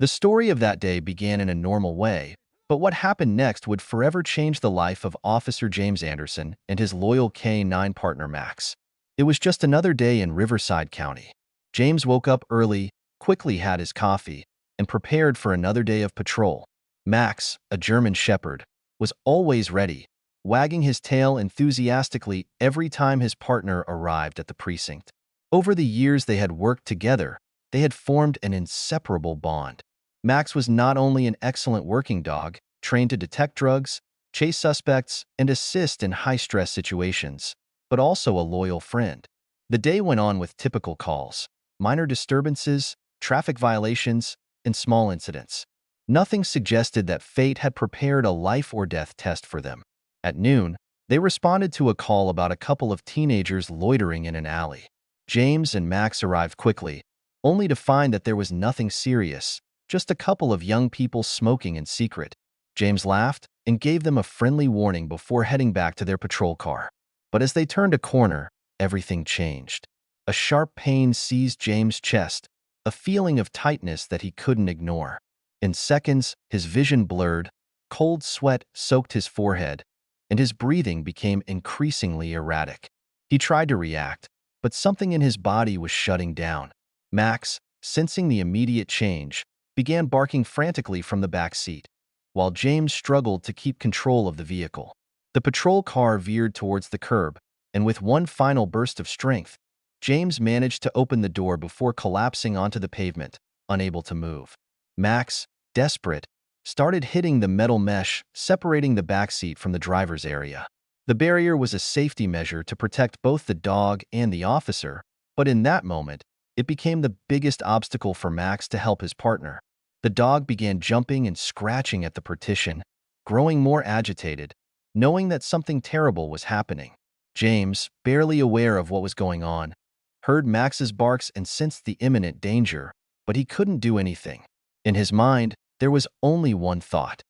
The story of that day began in a normal way, but what happened next would forever change the life of Officer James Anderson and his loyal K-9 partner Max. It was just another day in Riverside County. James woke up early, quickly had his coffee, and prepared for another day of patrol. Max, a German shepherd, was always ready, wagging his tail enthusiastically every time his partner arrived at the precinct. Over the years they had worked together, they had formed an inseparable bond. Max was not only an excellent working dog, trained to detect drugs, chase suspects, and assist in high-stress situations, but also a loyal friend. The day went on with typical calls, minor disturbances, traffic violations, and small incidents. Nothing suggested that fate had prepared a life-or-death test for them. At noon, they responded to a call about a couple of teenagers loitering in an alley. James and Max arrived quickly, only to find that there was nothing serious, just a couple of young people smoking in secret. James laughed and gave them a friendly warning before heading back to their patrol car. But as they turned a corner, everything changed. A sharp pain seized James' chest, a feeling of tightness that he couldn't ignore. In seconds, his vision blurred, cold sweat soaked his forehead, and his breathing became increasingly erratic. He tried to react, but something in his body was shutting down. Max, sensing the immediate change, began barking frantically from the back seat, while James struggled to keep control of the vehicle. The patrol car veered towards the curb, and with one final burst of strength, James managed to open the door before collapsing onto the pavement, unable to move. Max, desperate, started hitting the metal mesh separating the back seat from the driver's area. The barrier was a safety measure to protect both the dog and the officer, but in that moment, it became the biggest obstacle for Max to help his partner. The dog began jumping and scratching at the partition, growing more agitated, knowing that something terrible was happening. James, barely aware of what was going on, heard Max's barks and sensed the imminent danger, but he couldn't do anything. In his mind, there was only one thought.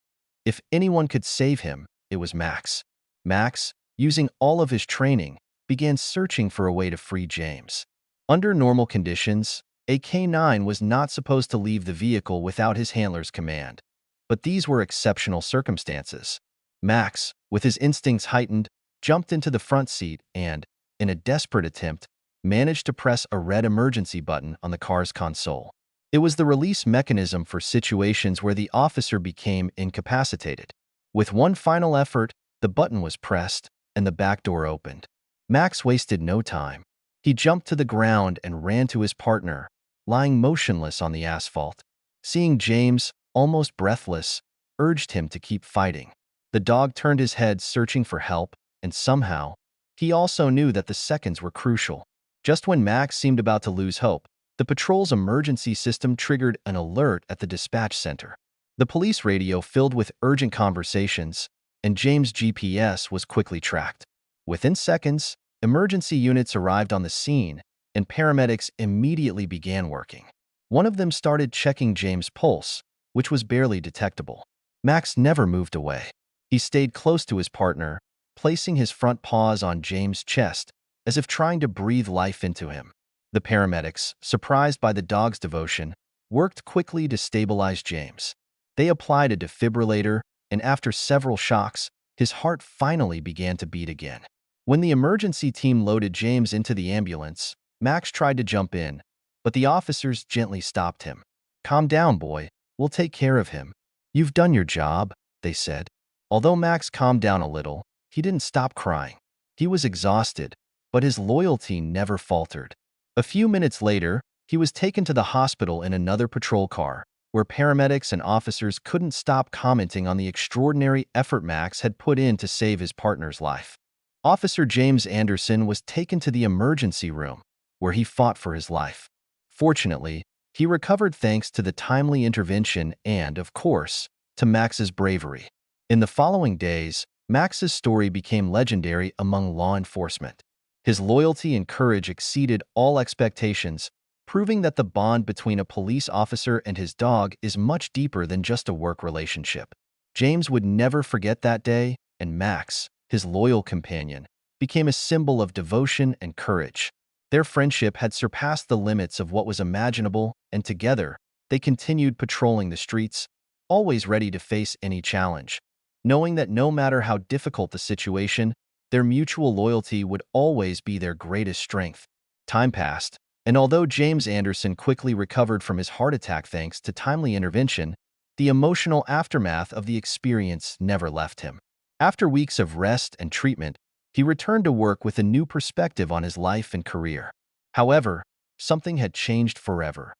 If anyone could save him, it was Max. Max, using all of his training, began searching for a way to free James. Under normal conditions, a K-9 was not supposed to leave the vehicle without his handler's command. But these were exceptional circumstances. Max, with his instincts heightened, jumped into the front seat and, in a desperate attempt, managed to press a red emergency button on the car's console. It was the release mechanism for situations where the officer became incapacitated. With one final effort, the button was pressed, and the back door opened. Max wasted no time. He jumped to the ground and ran to his partner, lying motionless on the asphalt. Seeing James, almost breathless, urged him to keep fighting. The dog turned his head searching for help, and somehow, he also knew that the seconds were crucial. Just when Max seemed about to lose hope, the patrol's emergency system triggered an alert at the dispatch center. The police radio filled with urgent conversations, and James' GPS was quickly tracked. Within seconds, emergency units arrived on the scene, and paramedics immediately began working. One of them started checking James' pulse, which was barely detectable. Max never moved away. He stayed close to his partner, placing his front paws on James' chest, as if trying to breathe life into him. The paramedics, surprised by the dog's devotion, worked quickly to stabilize James. They applied a defibrillator, and after several shocks, his heart finally began to beat again. When the emergency team loaded James into the ambulance, Max tried to jump in, but the officers gently stopped him. "Calm down, boy. We'll take care of him. You've done your job," they said. Although Max calmed down a little, he didn't stop crying. He was exhausted, but his loyalty never faltered. A few minutes later, he was taken to the hospital in another patrol car, where paramedics and officers couldn't stop commenting on the extraordinary effort Max had put in to save his partner's life. Officer James Anderson was taken to the emergency room, where he fought for his life. Fortunately, he recovered thanks to the timely intervention and, of course, to Max's bravery. In the following days, Max's story became legendary among law enforcement. His loyalty and courage exceeded all expectations, proving that the bond between a police officer and his dog is much deeper than just a work relationship. James would never forget that day, and Max, his loyal companion, became a symbol of devotion and courage. Their friendship had surpassed the limits of what was imaginable, and together, they continued patrolling the streets, always ready to face any challenge, knowing that no matter how difficult the situation, their mutual loyalty would always be their greatest strength. Time passed, and although James Anderson quickly recovered from his heart attack thanks to timely intervention, the emotional aftermath of the experience never left him. After weeks of rest and treatment, he returned to work with a new perspective on his life and career. However, something had changed forever.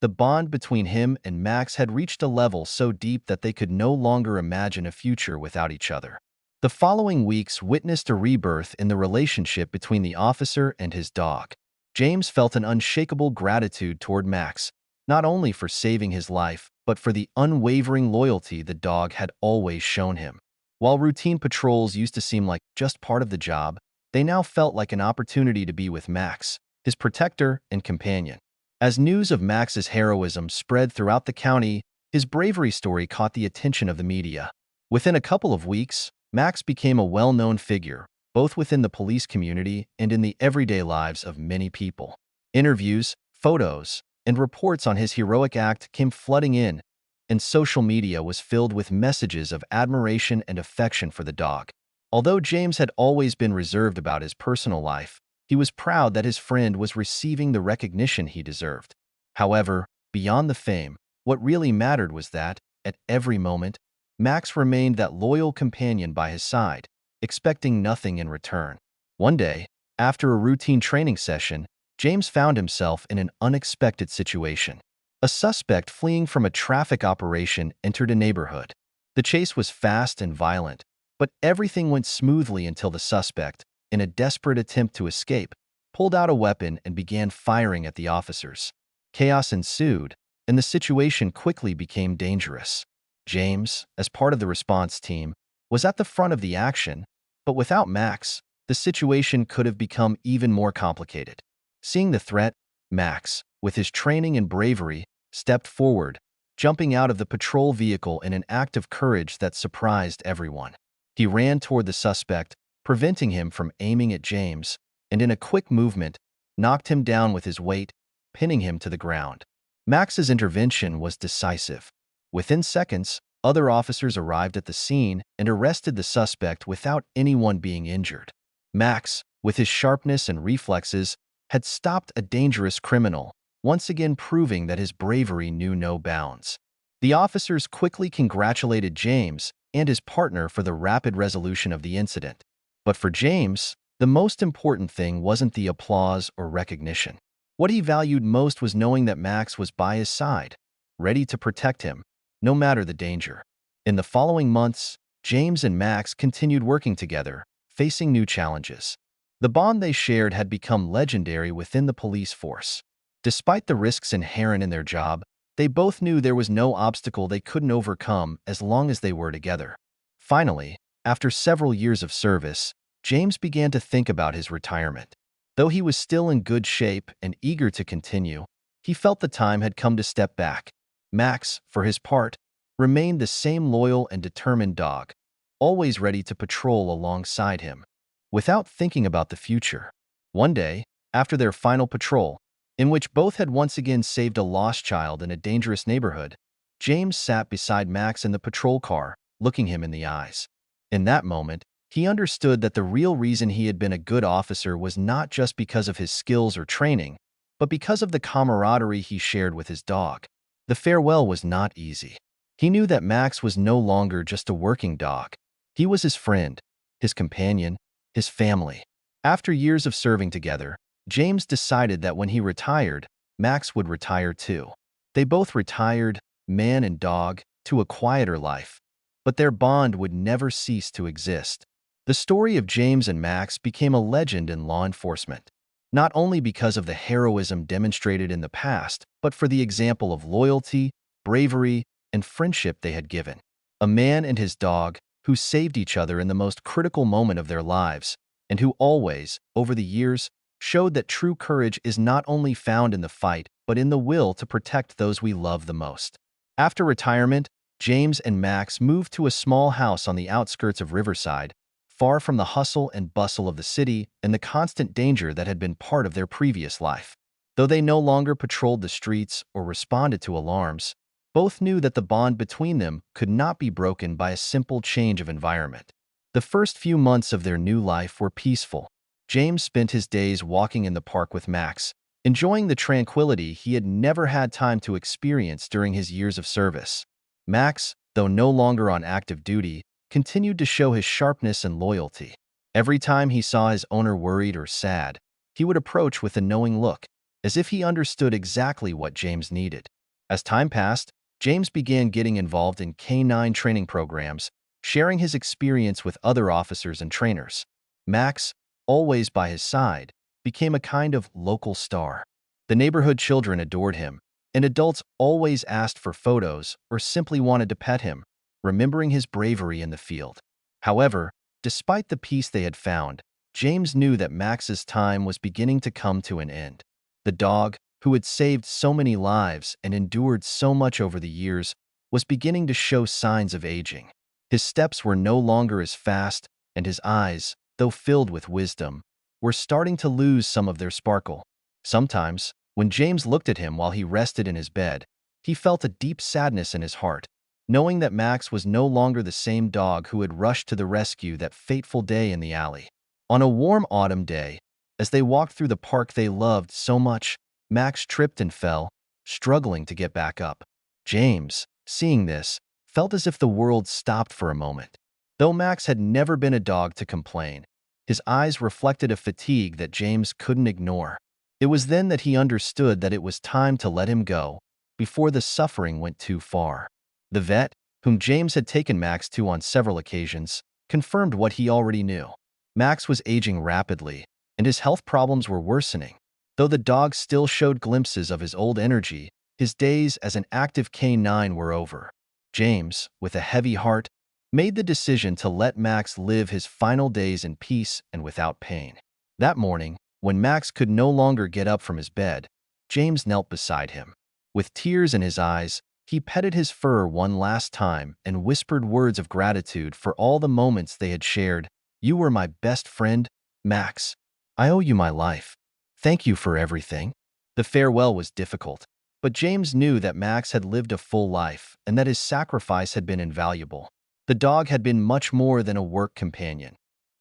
The bond between him and Max had reached a level so deep that they could no longer imagine a future without each other. The following weeks witnessed a rebirth in the relationship between the officer and his dog. James felt an unshakable gratitude toward Max, not only for saving his life, but for the unwavering loyalty the dog had always shown him. While routine patrols used to seem like just part of the job, they now felt like an opportunity to be with Max, his protector and companion. As news of Max's heroism spread throughout the county, his bravery story caught the attention of the media. Within a couple of weeks, Max became a well-known figure, both within the police community and in the everyday lives of many people. Interviews, photos, and reports on his heroic act came flooding in, and social media was filled with messages of admiration and affection for the dog. Although James had always been reserved about his personal life, he was proud that his friend was receiving the recognition he deserved. However, beyond the fame, what really mattered was that, at every moment, Max remained that loyal companion by his side, expecting nothing in return. One day, after a routine training session, James found himself in an unexpected situation. A suspect fleeing from a traffic operation entered a neighborhood. The chase was fast and violent, but everything went smoothly until the suspect, in a desperate attempt to escape, pulled out a weapon and began firing at the officers. Chaos ensued, and the situation quickly became dangerous. James, as part of the response team, was at the front of the action, but without Max, the situation could have become even more complicated. Seeing the threat, Max, with his training and bravery, stepped forward, jumping out of the patrol vehicle in an act of courage that surprised everyone. He ran toward the suspect, preventing him from aiming at James, and in a quick movement, knocked him down with his weight, pinning him to the ground. Max's intervention was decisive. Within seconds, other officers arrived at the scene and arrested the suspect without anyone being injured. Max, with his sharpness and reflexes, had stopped a dangerous criminal, once again proving that his bravery knew no bounds. The officers quickly congratulated James and his partner for the rapid resolution of the incident. But for James, the most important thing wasn't the applause or recognition. What he valued most was knowing that Max was by his side, ready to protect him, no matter the danger. In the following months, James and Max continued working together, facing new challenges. The bond they shared had become legendary within the police force. Despite the risks inherent in their job, they both knew there was no obstacle they couldn't overcome as long as they were together. Finally, after several years of service, James began to think about his retirement. Though he was still in good shape and eager to continue, he felt the time had come to step back. Max, for his part, remained the same loyal and determined dog, always ready to patrol alongside him. Without thinking about the future, one day, after their final patrol, in which both had once again saved a lost child in a dangerous neighborhood, James sat beside Max in the patrol car, looking him in the eyes. In that moment, he understood that the real reason he had been a good officer was not just because of his skills or training, but because of the camaraderie he shared with his dog. The farewell was not easy. He knew that Max was no longer just a working dog. He was his friend, his companion, his family. After years of serving together, James decided that when he retired, Max would retire too. They both retired, man and dog, to a quieter life, but their bond would never cease to exist. The story of James and Max became a legend in law enforcement, not only because of the heroism demonstrated in the past, but for the example of loyalty, bravery, and friendship they had given. A man and his dog, who saved each other in the most critical moment of their lives, and who always, over the years, showed that true courage is not only found in the fight, but in the will to protect those we love the most. After retirement, James and Max moved to a small house on the outskirts of Riverside, far from the hustle and bustle of the city and the constant danger that had been part of their previous life. Though they no longer patrolled the streets or responded to alarms, both knew that the bond between them could not be broken by a simple change of environment. The first few months of their new life were peaceful. James spent his days walking in the park with Max, enjoying the tranquility he had never had time to experience during his years of service. Max, though no longer on active duty, continued to show his sharpness and loyalty. Every time he saw his owner worried or sad, he would approach with a knowing look, as if he understood exactly what James needed. As time passed, James began getting involved in canine training programs, sharing his experience with other officers and trainers. Max, always by his side, became a kind of local star. The neighborhood children adored him, and adults always asked for photos or simply wanted to pet him, remembering his bravery in the field. However, despite the peace they had found, James knew that Max's time was beginning to come to an end. The dog, who had saved so many lives and endured so much over the years, was beginning to show signs of aging. His steps were no longer as fast, and his eyes, though filled with wisdom, were starting to lose some of their sparkle. Sometimes, when James looked at him while he rested in his bed, he felt a deep sadness in his heart, knowing that Max was no longer the same dog who had rushed to the rescue that fateful day in the alley. On a warm autumn day, as they walked through the park they loved so much, Max tripped and fell, struggling to get back up. James, seeing this, felt as if the world stopped for a moment. Though Max had never been a dog to complain, his eyes reflected a fatigue that James couldn't ignore. It was then that he understood that it was time to let him go, before the suffering went too far. The vet, whom James had taken Max to on several occasions, confirmed what he already knew. Max was aging rapidly, and his health problems were worsening. Though the dog still showed glimpses of his old energy, his days as an active canine were over. James, with a heavy heart, made the decision to let Max live his final days in peace and without pain. That morning, when Max could no longer get up from his bed, James knelt beside him. With tears in his eyes, he petted his fur one last time and whispered words of gratitude for all the moments they had shared. "You were my best friend, Max. I owe you my life. Thank you for everything." The farewell was difficult, but James knew that Max had lived a full life and that his sacrifice had been invaluable. The dog had been much more than a work companion.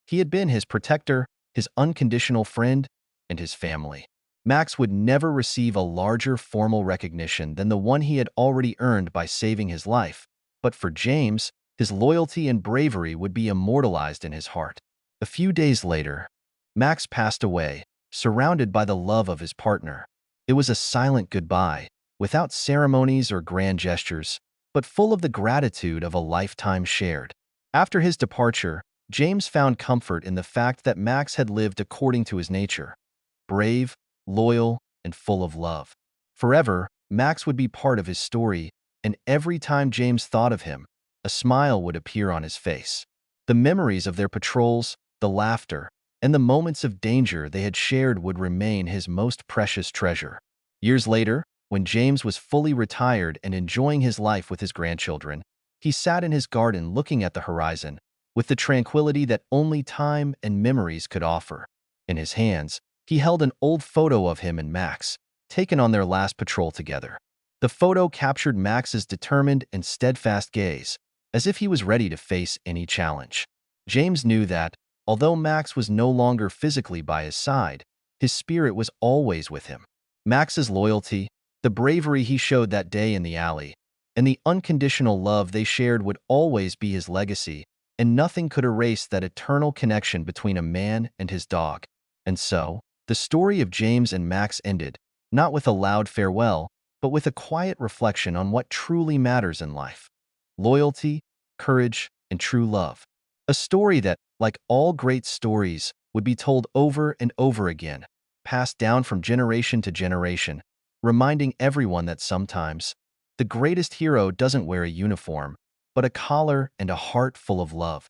He had been his protector, his unconditional friend, and his family. Max would never receive a larger formal recognition than the one he had already earned by saving his life, but for James, his loyalty and bravery would be immortalized in his heart. A few days later, Max passed away, surrounded by the love of his partner. It was a silent goodbye, without ceremonies or grand gestures, but full of the gratitude of a lifetime shared. After his departure, James found comfort in the fact that Max had lived according to his nature, brave, loyal, and full of love. Forever, Max would be part of his story, and every time James thought of him, a smile would appear on his face. The memories of their patrols, the laughter, and the moments of danger they had shared would remain his most precious treasure. Years later, when James was fully retired and enjoying his life with his grandchildren, he sat in his garden looking at the horizon, with the tranquility that only time and memories could offer. In his hands, he held an old photo of him and Max, taken on their last patrol together. The photo captured Max's determined and steadfast gaze, as if he was ready to face any challenge. James knew that, although Max was no longer physically by his side, his spirit was always with him. Max's loyalty, the bravery he showed that day in the alley, and the unconditional love they shared would always be his legacy, and nothing could erase that eternal connection between a man and his dog. And so, the story of James and Max ended, not with a loud farewell, but with a quiet reflection on what truly matters in life: loyalty, courage, and true love. A story that, like all great stories, would be told over and over again, passed down from generation to generation, reminding everyone that sometimes the greatest hero doesn't wear a uniform, but a collar and a heart full of love.